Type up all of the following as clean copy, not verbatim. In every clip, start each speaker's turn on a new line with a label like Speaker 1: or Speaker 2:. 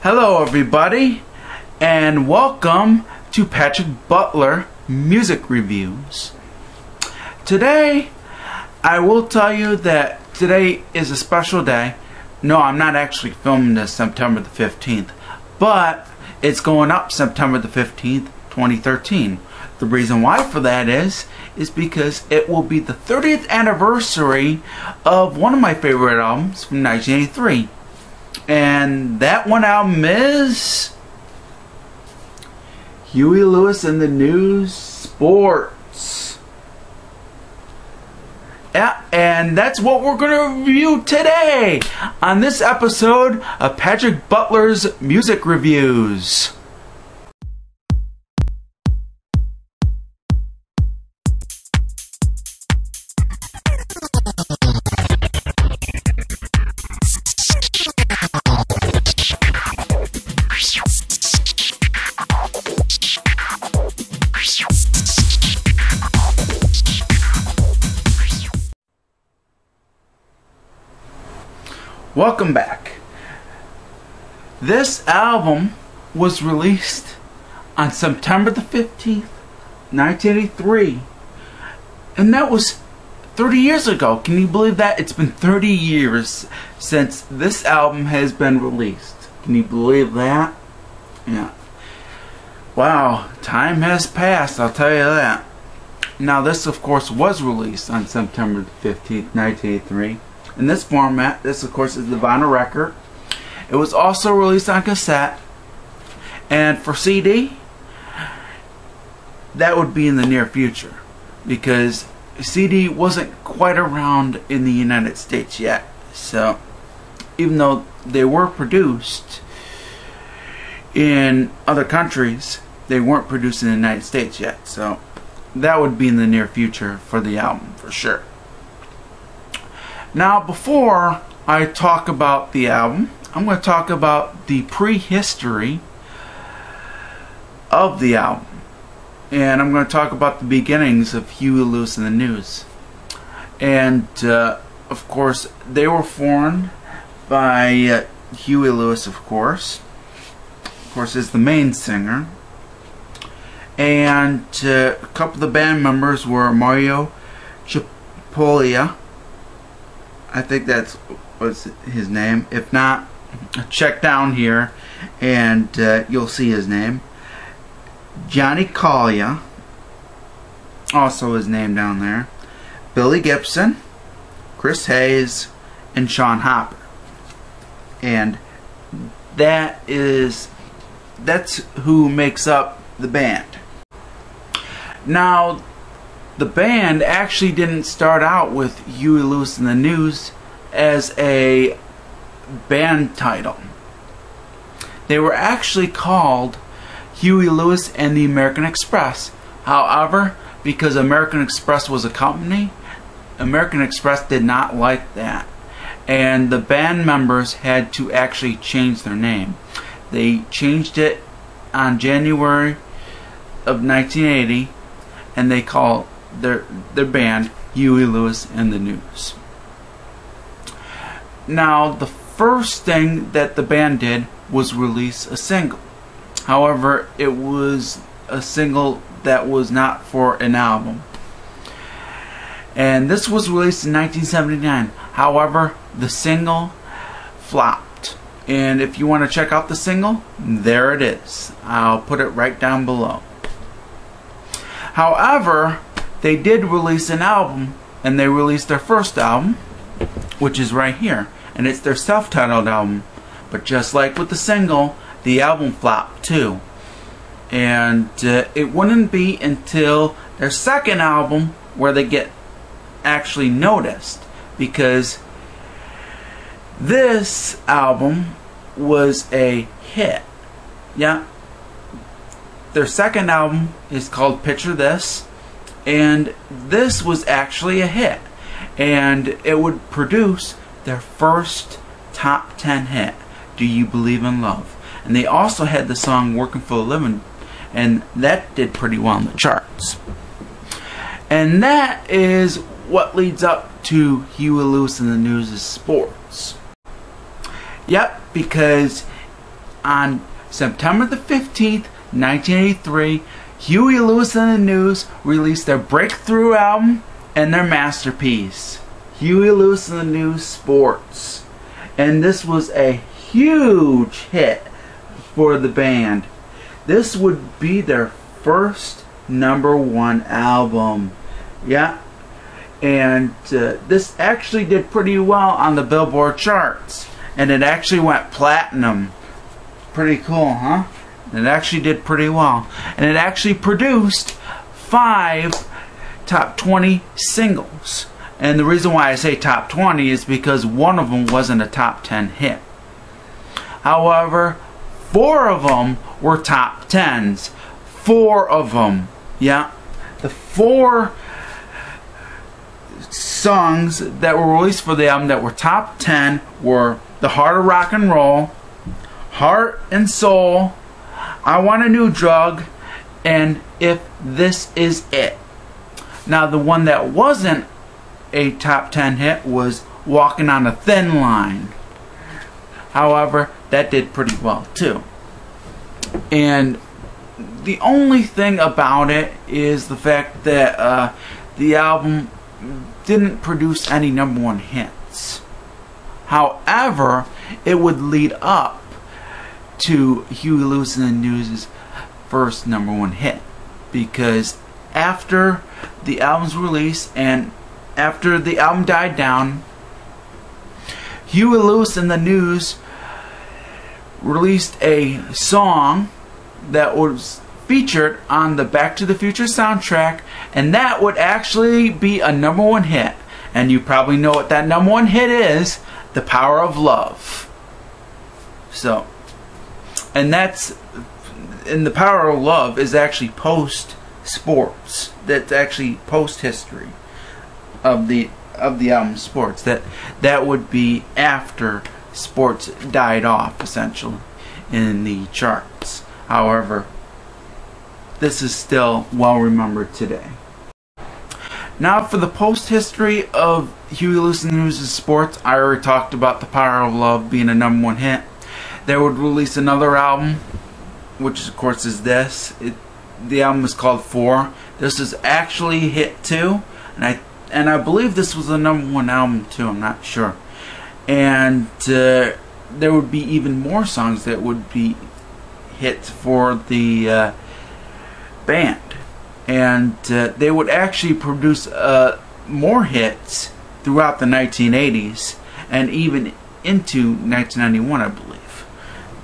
Speaker 1: Hello everybody, and welcome to Patrick Butler Music Reviews. Today, I will tell you that today is a special day. No, I'm not actually filming this September the 15th, but it's going up September the 15th, 2013. The reason why for that is because it will be the 30th anniversary of one of my favorite albums from 1983. And that one album is Huey Lewis and the News Sports. Yeah, and that's what we're going to review today on this episode of Patrick Butler's Music Reviews. Welcome back. This album was released on September the 15th, 1983. And that was 30 years ago. Can you believe that? It's been 30 years since this album has been released. Can you believe that? Yeah. Wow, time has passed, I'll tell you that. Now this of course was released on September the 15th, 1983. In this format, this of course is the vinyl record. It was also released on cassette. And for CD, that would be in the near future, because CD wasn't quite around in the United States yet. So even though they were produced in other countries, they weren't produced in the United States yet. So that would be in the near future for the album for sure. Now, before I talk about the album, I'm going to talk about the prehistory of the album. And I'm going to talk about the beginnings of Huey Lewis and the News. And, of course, they were formed by Huey Lewis, of course. Of course, is the main singer. And a couple of the band members were Mario Cipolla. I think that's what's his name. If not, check down here and you'll see his name. Johnny Collier, also his name down there. Billy Gibson, Chris Hayes, and Sean Hopper. And that's who makes up the band. Now, the band actually didn't start out with Huey Lewis and the News as a band title. They were actually called Huey Lewis and the American Express. However, because American Express was a company, American Express did not like that. And the band members had to actually change their name. They changed it on January of 1980, and they call their band Huey Lewis and the News. Now, the first thing that the band did was release a single. However, it was a single that was not for an album. And this was released in 1979. However, the single flopped. And if you want to check out the single, there it is. I'll put it right down below. However, they did release an album, and they released their first album, which is right here, and it's their self-titled album. But just like with the single, the album flopped too. And it wouldn't be until their second album where they get actually noticed, because this album was a hit. Yeah. Their second album is called Picture This, and this was actually a hit, and it would produce their first top 10 hit, Do You Believe in Love? And they also had the song Working for a Living, and that did pretty well in the charts. And that is what leads up to Huey Lewis and the News' Sports. Yep, because on September the 15th, 1983, Huey Lewis and the News released their breakthrough album and their masterpiece, Huey Lewis and the News Sports. And this was a huge hit for the band. This would be their first #1 album. Yeah. And this actually did pretty well on the Billboard charts. And it actually went platinum. Pretty cool, huh? It actually did pretty well. And it actually produced 5 top 20 singles. And the reason why I say top 20 is because one of them wasn't a top 10 hit. However, 4 of them were top 10s. 4 of them. Yeah. The 4 songs that were released for the album that were top 10 were The Heart of Rock and Roll, Heart and Soul, I Want a New Drug, and If This Is It. Now the one that wasn't a top 10 hit was Walking on a Thin Line. However, that did pretty well too. And the only thing about it is the fact that the album didn't produce any #1 hits. However, it would lead up to Huey Lewis and the News' first #1 hit, because after the album's release and after the album died down, Huey Lewis and the News released a song that was featured on the Back to the Future soundtrack, and that would actually be a #1 hit. And you probably know what that #1 hit is, The Power of Love. So, and The Power of Love is actually post sports. That's actually post history of the album Sports. That would be after sports died off essentially in the charts. However, this is still well remembered today. Now for the post history of Huey Lewis and the News' Sports, I already talked about The Power of Love being a #1 hit. They would release another album, which of course is this. The album is called 4. This is actually a hit too, and I believe this was a #1 album too. I'm not sure. And there would be even more songs that would be hits for the band, and they would actually produce more hits throughout the 1980s and even into 1991, I believe.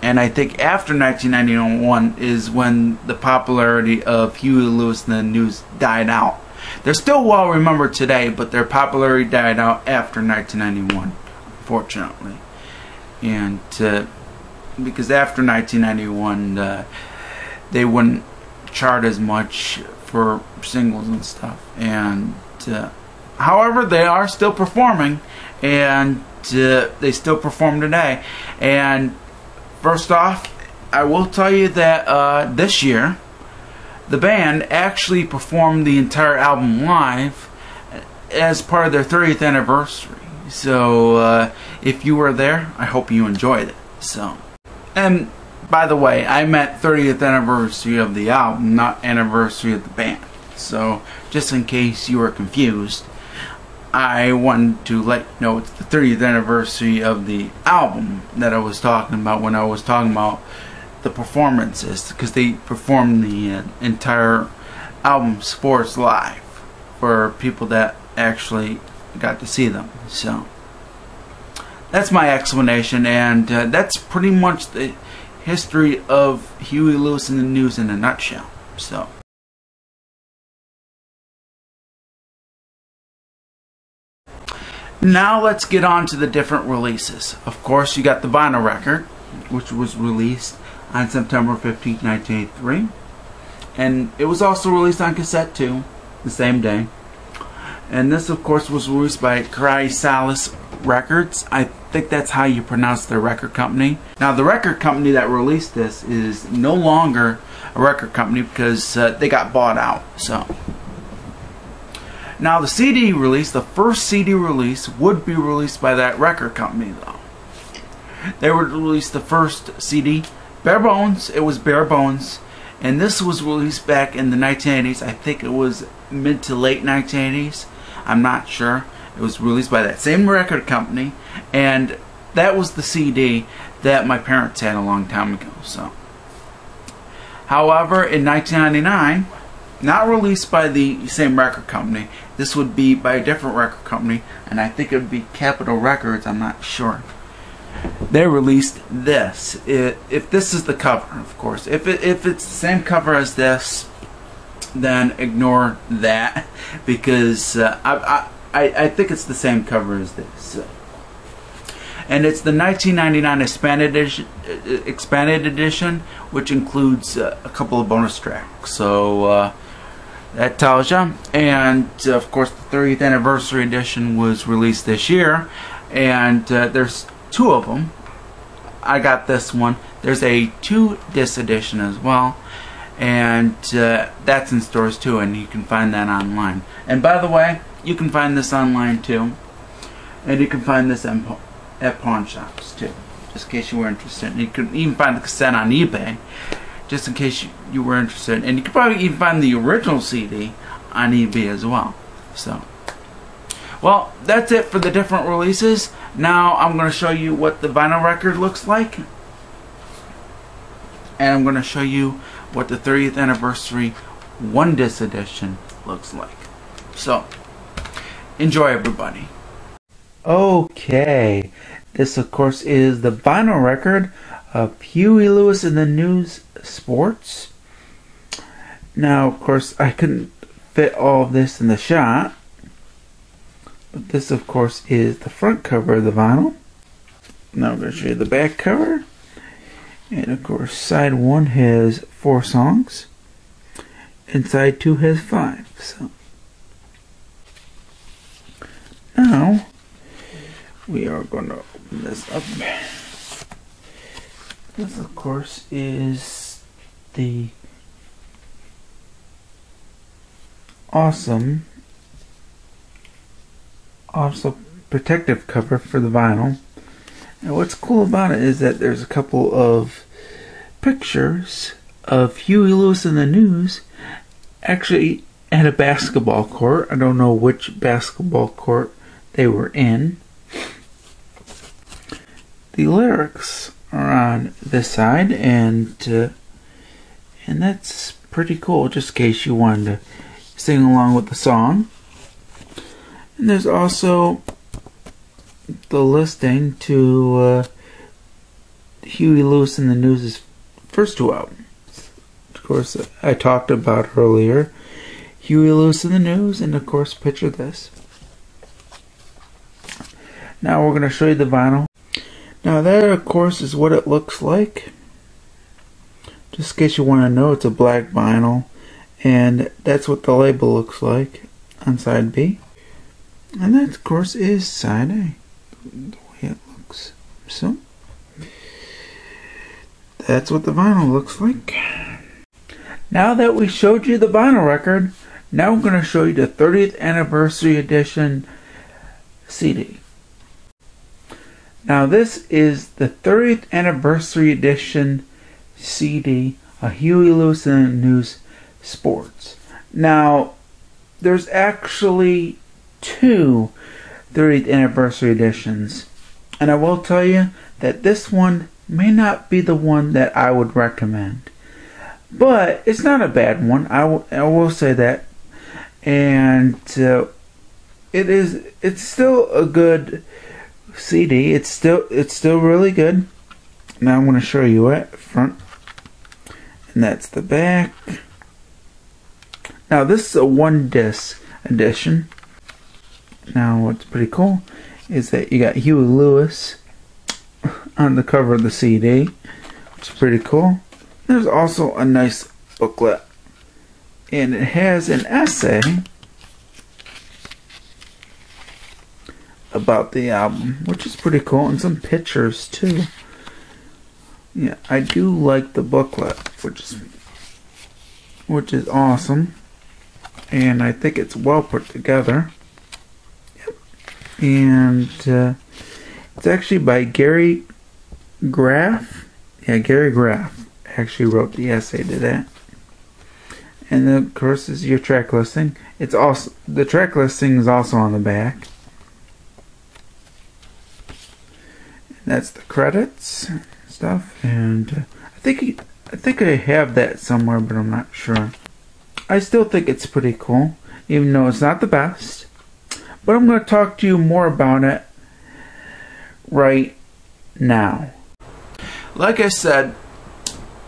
Speaker 1: And I think after 1991 is when the popularity of Huey Lewis and the News died out. They're still well remembered today, but their popularity died out after 1991, unfortunately. And because after 1991, they wouldn't chart as much for singles and stuff. And however, they are still performing, and they still perform today. And first off, I will tell you that this year, the band actually performed the entire album live as part of their 30th anniversary. So if you were there, I hope you enjoyed it. So, and by the way, I meant 30th anniversary of the album, not anniversary of the band. So just in case you were confused, I wanted to let you know it's the 30th anniversary of the album that I was talking about when I was talking about the performances, because they performed the entire album Sports live for people that actually got to see them. So that's my explanation, and that's pretty much the history of Huey Lewis and the News in a nutshell. So now let's get on to the different releases. Of course, you got the vinyl record, which was released on September 15, 1983. And it was also released on cassette too, the same day. And this, of course, was released by Chrysalis Records. I think that's how you pronounce their record company. Now, the record company that released this is no longer a record company because they got bought out. So now the CD release, the first CD release, would be released by that record company though. They would release the first CD bare bones. It was bare bones. And this was released back in the 1980s. I think it was mid to late 1980s. I'm not sure. It was released by that same record company. And that was the CD that my parents had a long time ago. So, however, in 1999, not released by the same record company. This would be by a different record company. And I think it would be Capitol Records. I'm not sure. They released this. If this is the cover, of course. If it's the same cover as this, then ignore that, because I think it's the same cover as this. And it's the 1999 expanded edition, which includes a couple of bonus tracks. So that tells you. And of course, the 30th anniversary edition was released this year, and there's two of them. I got this one. There's a 2-disc edition as well, and that's in stores too, and you can find that online. And by the way, you can find this online too, and you can find this at pawn shops too, just in case you were interested. And you can even find the cassette on eBay, just in case you were interested. And you could probably even find the original CD on eBay as well. So, well, that's it for the different releases. Now I'm going to show you what the vinyl record looks like, and I'm going to show you what the 30th anniversary 1-disc edition looks like. So, enjoy, everybody. Okay, this of course is the vinyl record of Huey Lewis and the News Sports. Now, of course, I couldn't fit all of this in the shot. But this, of course, is the front cover of the vinyl. Now I'm going to show you the back cover. And, of course, side 1 has 4 songs. And side 2 has 5. So, now, we are going to open this up. This, of course, is the awesome also protective cover for the vinyl. And what's cool about it is that there's a couple of pictures of Huey Lewis and the News actually at a basketball court. I don't know which basketball court they were in. The lyrics are on this side, and that's pretty cool, just in case you wanted to sing along with the song. And there's also the listing to Huey Lewis and the News' first 2 albums. Of course, I talked about earlier, Huey Lewis and the News, and of course, picture this. Now we're going to show you the vinyl. Now that, of course, is what it looks like. Just in case you want to know, it's a black vinyl, and that's what the label looks like on side B. And that, of course, is side A, the way it looks. So, that's what the vinyl looks like. Now that we showed you the vinyl record, now I'm going to show you the 30th anniversary edition CD. Now this is the 30th anniversary edition CD of Huey Lewis and the News Sports. Now, there's actually 2 30th anniversary editions, and I will tell you that this one may not be the one that I would recommend, but it's not a bad one. I will say that, and it's still a good CD. It's still really good. Now I'm going to show you it front, and that's the back. Now this is a 1-disc edition. Now what's pretty cool is that you got Huey Lewis on the cover of the CD, which is pretty cool. There's also a nice booklet, and it has an essay about the album, which is pretty cool, and some pictures too. Yeah, I do like the booklet, which is awesome, and I think it's well put together. And it's actually by Gary Graff. Yeah, Gary Graff actually wrote the essay to that. And then, of course, is your track listing. It's also, the track listing is also on the back. And that's the credits and stuff. And I think I have that somewhere, but I'm not sure. I still think it's pretty cool, even though it's not the best. But I'm going to talk to you more about it right now. Like I said,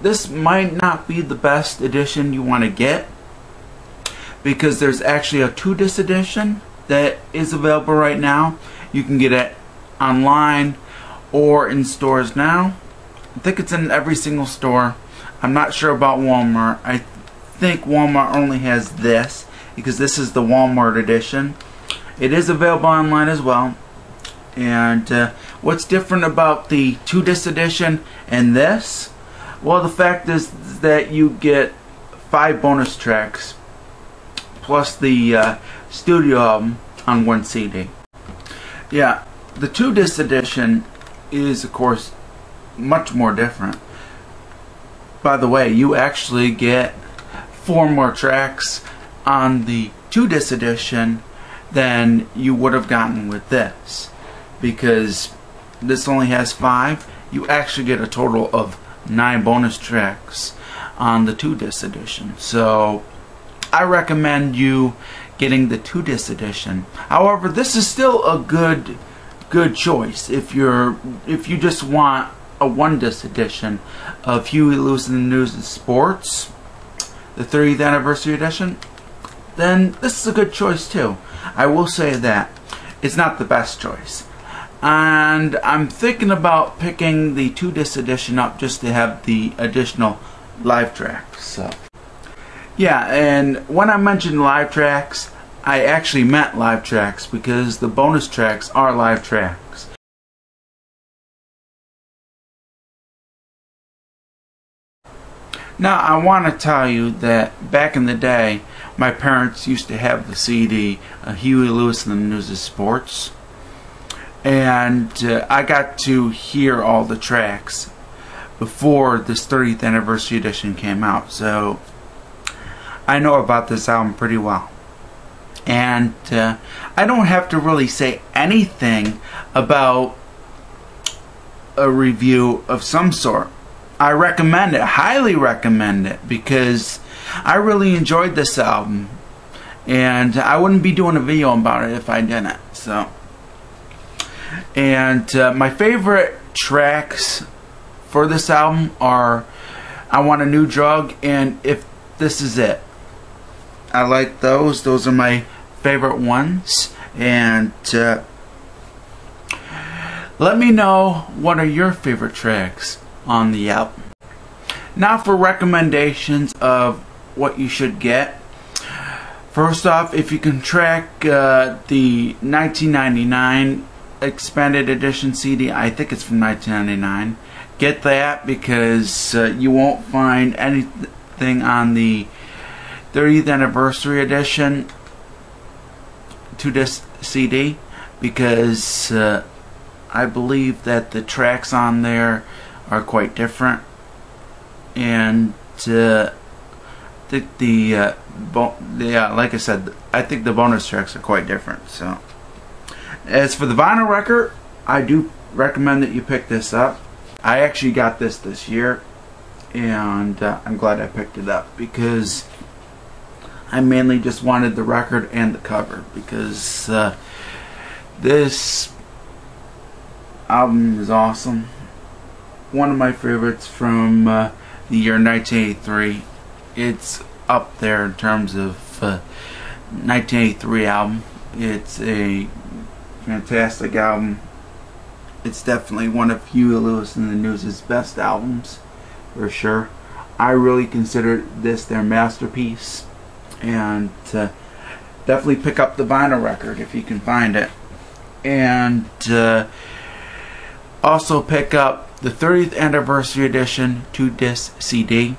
Speaker 1: this might not be the best edition you want to get, because there's actually a 2-disc edition that is available right now. You can get it online or in stores now. I think it's in every single store. I'm not sure about Walmart. I think Walmart only has this, because this is the Walmart edition. It is available online as well. And what's different about the 2-disc edition and this? Well, the fact is that you get 5 bonus tracks plus the studio album on one CD. Yeah, the 2-disc edition is, of course, much more different. By the way, you actually get 4 more tracks on the 2-disc edition than you would have gotten with this, because this only has 5. You actually get a total of 9 bonus tracks on the 2-disc edition. So I recommend you getting the 2-disc edition. However, this is still a good choice if you just want a 1-disc edition of Huey Lewis and the News and Sports, the 30th anniversary edition. Then this is a good choice too. I will say that it's not the best choice. And I'm thinking about picking the 2-disc edition up just to have the additional live tracks. So yeah, and when I mentioned live tracks, I actually meant live tracks, because the bonus tracks are live tracks. Now, I want to tell you that back in the day, my parents used to have the CD Huey Lewis and the News of Sports, and I got to hear all the tracks before this 30th anniversary edition came out, so I know about this album pretty well. And I don't have to really say anything about a review of some sort. I recommend it, highly recommend it, because I really enjoyed this album, and I wouldn't be doing a video about it if I didn't. So, and my favorite tracks for this album are I Want a New Drug and If This Is It. I like those. Those are my favorite ones. And let me know, what are your favorite tracks on the album. Now for recommendations of what you should get. First off, if you can track the 1999 expanded edition CD, I think it's from 1999, get that, because you won't find anything on the 30th anniversary edition 2-disc CD, because I believe that the tracks on there are quite different, and like I said, I think the bonus tracks are quite different. So, as for the vinyl record, I do recommend that you pick this up. I actually got this year, and I'm glad I picked it up, because I mainly just wanted the record and the cover, because this album is awesome. One of my favorites from the year 1983. It's up there in terms of 1983 album. It's a fantastic album. It's definitely one of Huey Lewis and the News' best albums, for sure. I really consider this their masterpiece, and definitely pick up the vinyl record if you can find it, and also pick up the 30th anniversary edition 2-disc CD,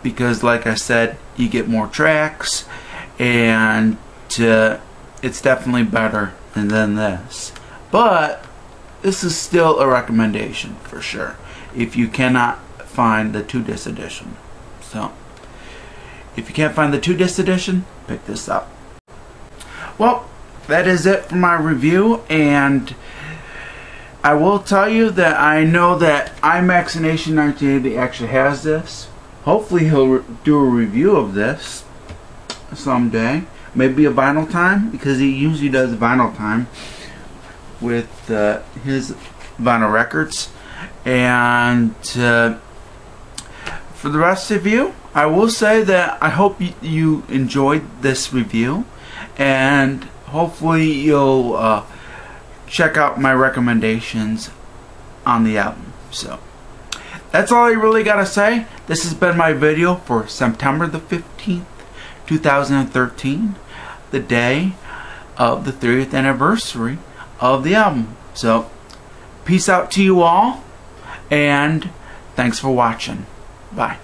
Speaker 1: because like I said, you get more tracks, and it's definitely better than this. But this is still a recommendation for sure if you cannot find the 2-disc edition. So if you can't find the 2-disc edition, pick this up. Well, that is it for my review, and I will tell you that I know that IMAX Nation 1980 actually has this. Hopefully he'll do a review of this someday. Maybe a vinyl time, because he usually does vinyl time with his vinyl records. And for the rest of you, I will say that I hope you enjoyed this review, and hopefully you'll check out my recommendations on the album. So that's all I really gotta say. This has been my video for September the 15th, 2013, the day of the 30th anniversary of the album. So peace out to you all, and thanks for watching. Bye.